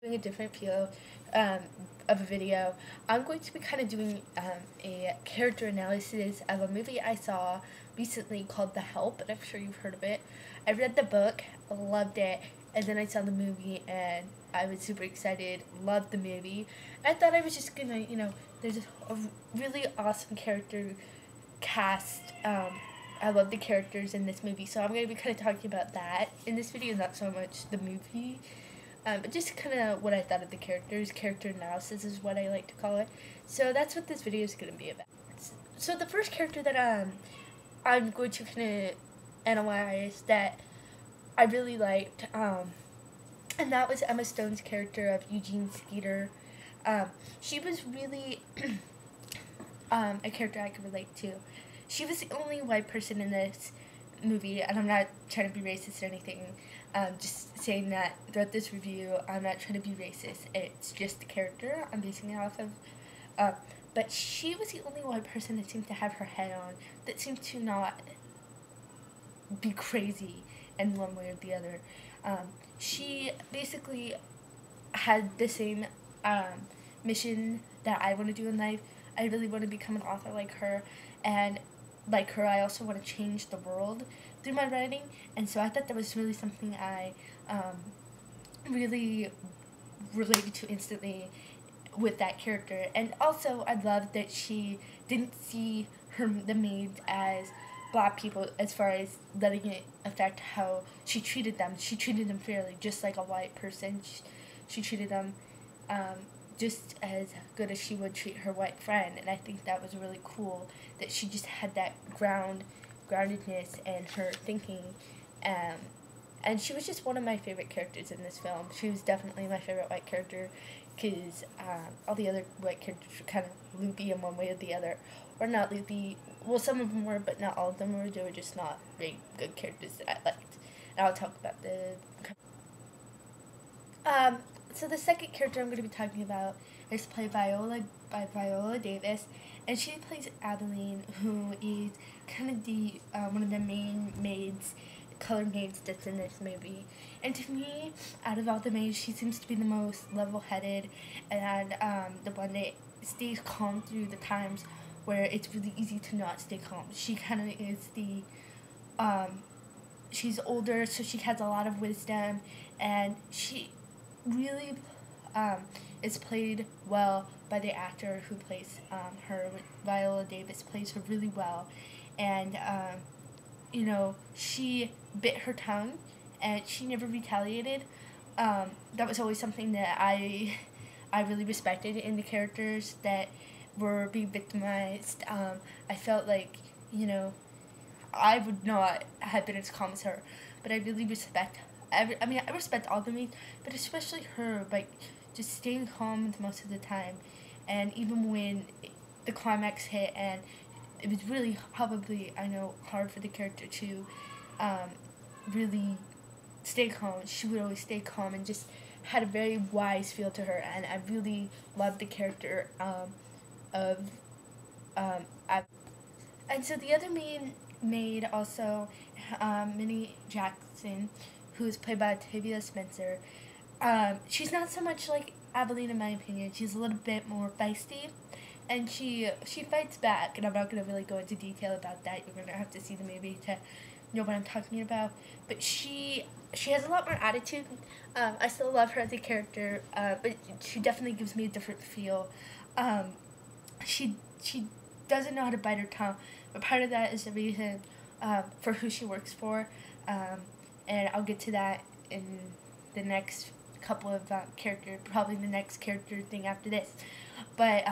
Doing a different feel um, of a video. I'm going to be kind of doing a character analysis of a movie I saw recently called The Help, and I'm sure you've heard of it. I read the book, loved it, and then I saw the movie and I was super excited, loved the movie. I thought I was just gonna, there's a really awesome character cast. I love the characters in this movie, so I'm going to be kind of talking about that in this video, not so much the movie. But just kind of what I thought of the characters. Character analysis is what I like to call it. So that's what this video is going to be about. So the first character that I'm going to kind of analyze that I really liked, and that was Emma Stone's character of Eugene Skeeter. She was really a character I could relate to. She was the only white person in this movie, and I'm not trying to be racist or anything. Just saying that throughout this review, I'm not trying to be racist. It's just the character I'm basing it off of. But she was the only white person that seemed to have her head on, that seemed to not be crazy in one way or the other. She basically had the same mission that I want to do in life. I really want to become an author like her, and like her, I also want to change the world through my writing, and so I thought that was really something I really related to instantly with that character. And also, I loved that she didn't see the maids as black people, as far as letting it affect how she treated them. She treated them fairly, just like a white person. She treated them just as good as she would treat her white friend, and I think that was really cool that she just had that groundedness and her thinking, and she was just one of my favorite characters in this film. She was definitely my favorite white character, because all the other white characters were kind of loopy in one way or the other, or not loopy. Well, some of them were, but not all of them were. They were just not very good characters that I liked, and I'll talk about the so the second character I'm going to be talking about is played by Viola Davis, and she plays Adeline, who is kind of the one of the main maids, color maids that's in this movie. And to me, out of all the maids, she seems to be the most level-headed and the one that stays calm through the times where it's really easy to not stay calm. She kind of is the she's older, so she has a lot of wisdom, and she really is played well by the actor who plays her. Viola Davis plays her really well, and she bit her tongue, and she never retaliated. That was always something that I really respected in the characters that were being victimized. I felt like I would not have been as calm as her, but I really respect. I respect all the maids, but especially her, like, just staying calm most of the time. And even when the climax hit, and it was really probably, I know, hard for the character to really stay calm, she would always stay calm and just had a very wise feel to her. And I really loved the character of and so the other maid also, Minnie Jackson, who is played by Octavia Spencer. She's not so much like Adeline, in my opinion. She's a little bit more feisty, and she fights back. And I'm not gonna really go into detail about that. You're gonna have to see the movie to know what I'm talking about. But she has a lot more attitude. I still love her as a character, but she definitely gives me a different feel. She doesn't know how to bite her tongue, but part of that is the reason for who she works for. And I'll get to that in the next couple of probably the next character thing after this. But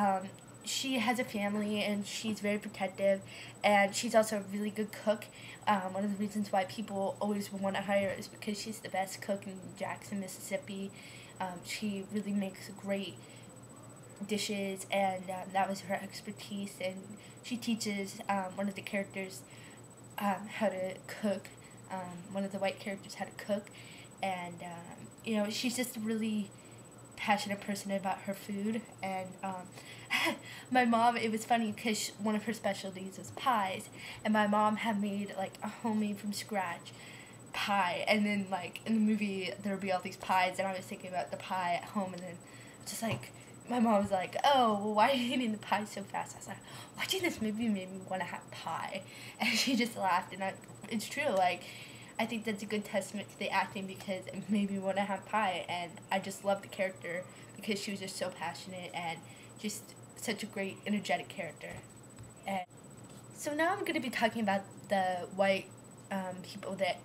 she has a family, and she's very protective, and she's also a really good cook. One of the reasons why people always want to hire her is because she's the best cook in Jackson, Mississippi. She really makes great dishes, and that was her expertise, and she teaches one of the characters how to cook. One of the white characters how to cook, and she's just a really passionate person about her food. And my mom, it was funny because one of her specialties was pies, and my mom had made like a homemade from scratch pie, and then like in the movie there would be all these pies, and I was thinking about the pie at home, and then just like my mom was like, "Oh, well, why are you eating the pie so fast?" I was like, "Watching this movie made me want to have pie," and she just laughed, and it's true. Like, I think that's a good testament to the acting because it made me want to have pie, and I just loved the character because she was just so passionate and just such a great, energetic character. And so now I'm going to be talking about the white people that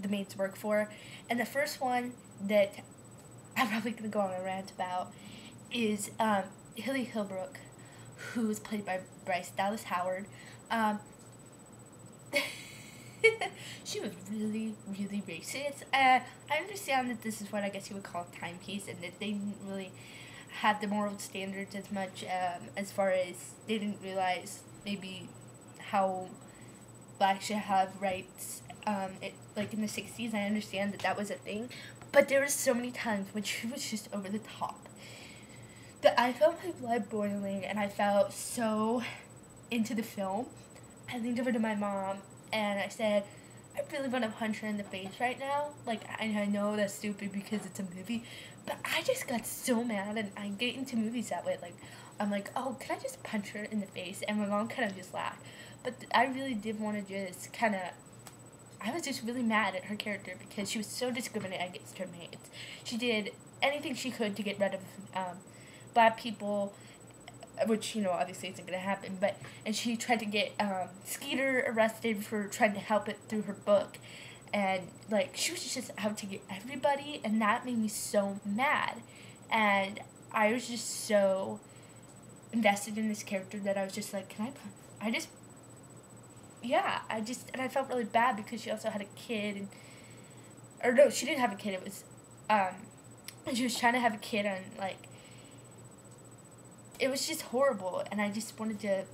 the maids work for, and the first one that I'm probably going to go on a rant about is Hilly Hilbrook, who is played by Bryce Dallas Howard. She was really, really racist. I understand that this is what I guess you would call a timepiece, and that they didn't really have the moral standards as much as far as they didn't realize maybe how blacks should have rights. Like in the 60s, I understand that that was a thing, but there were so many times when she was just over the top that I felt my blood boiling, and I felt so into the film. I leaned over to my mom and I said, "I really want to punch her in the face right now." Like, I know that's stupid because it's a movie, but I just got so mad, and I get into movies that way. Like, I'm like, "Oh, can I just punch her in the face?" And my mom kind of just laughed. But I really did want to just kind of, I was just really mad at her character because she was so discriminating against her maids. She did anything she could to get rid of black people, which, you know, obviously isn't going to happen, and she tried to get Skeeter arrested for trying to help it through her book, and, like, she was just out to get everybody, and that made me so mad, and I was just so invested in this character that I was just like, and I felt really bad because she also had a kid, or no, she didn't have a kid, it was, and she was trying to have a kid, and, like, it was just horrible, and I just wanted to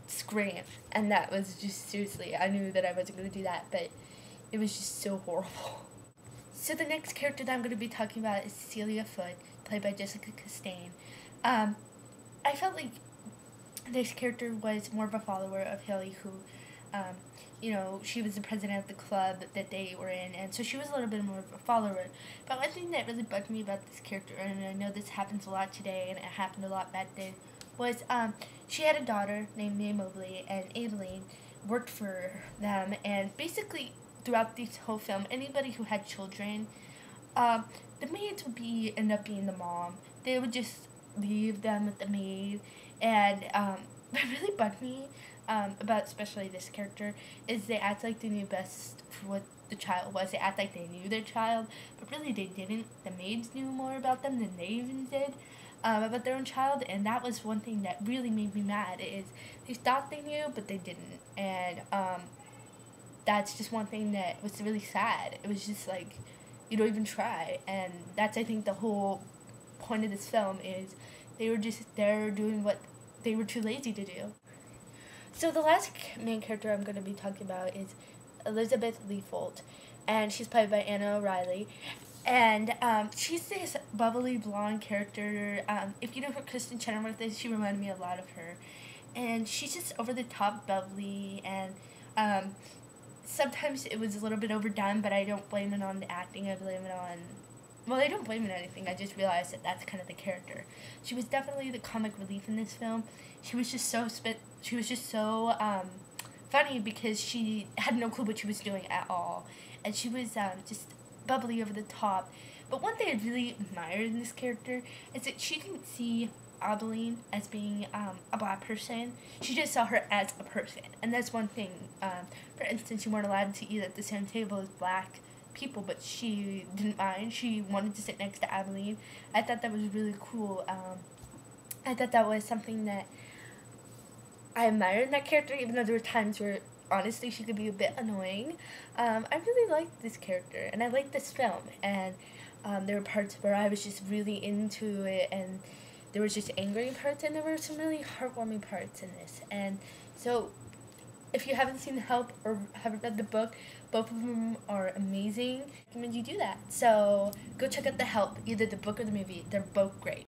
scream, and that was just, seriously, I knew that I wasn't going to do that, but it was just so horrible. So the next character that I'm going to be talking about is Celia Foote, played by Jessica Chastain. I felt like this character was more of a follower of Haley, who, you know, she was the president of the club that they were in, and so she was a little bit more of a follower. But one thing that really bugged me about this character, and I know this happens a lot today, and it happened a lot back then, was she had a daughter named Mae Mobley, and Aibileen worked for them, and basically throughout this whole film, anybody who had children, the maids would end up being the mom. They would just leave them with the maid, and what really bugged me about especially this character is they act like they knew best for what the child was. They act like they knew their child, but really they didn't. The maids knew more about them than they even did about their own child, and that was one thing that really made me mad, is they thought they knew, but they didn't, and that's just one thing that was really sad. It was just like, you don't even try, and that's, I think, the whole point of this film is they were just there doing what they were too lazy to do. So the last main character I'm going to be talking about is Elizabeth Leafold, and she's played by Anna O'Reilly, and she's this bubbly blonde character. If you know who Kristen Chenoweth is, she reminded me a lot of her, and she's just over the top bubbly, and sometimes it was a little bit overdone, but I don't blame it on the acting. I blame it on, well, I don't blame it on anything. I just realized that that's kind of the character. She was definitely the comic relief in this film. She was just so funny because she had no clue what she was doing at all, and she was just bubbly over the top. But one thing I really admired in this character is that she didn't see Aibileen as being a black person. She just saw her as a person, and that's one thing. For instance, you weren't allowed to eat at the same table as black people, but she didn't mind. She wanted to sit next to Aibileen. I thought that was really cool. I thought that was something that I admired in that character, even though there were times where, honestly, she could be a bit annoying. I really liked this character, and I liked this film, and there were parts where I was just really into it, and there was just angry parts, and there were some really heartwarming parts in this. And so, if you haven't seen The Help or haven't read the book, both of them are amazing. I recommend you do that. So, go check out The Help, either the book or the movie. They're both great.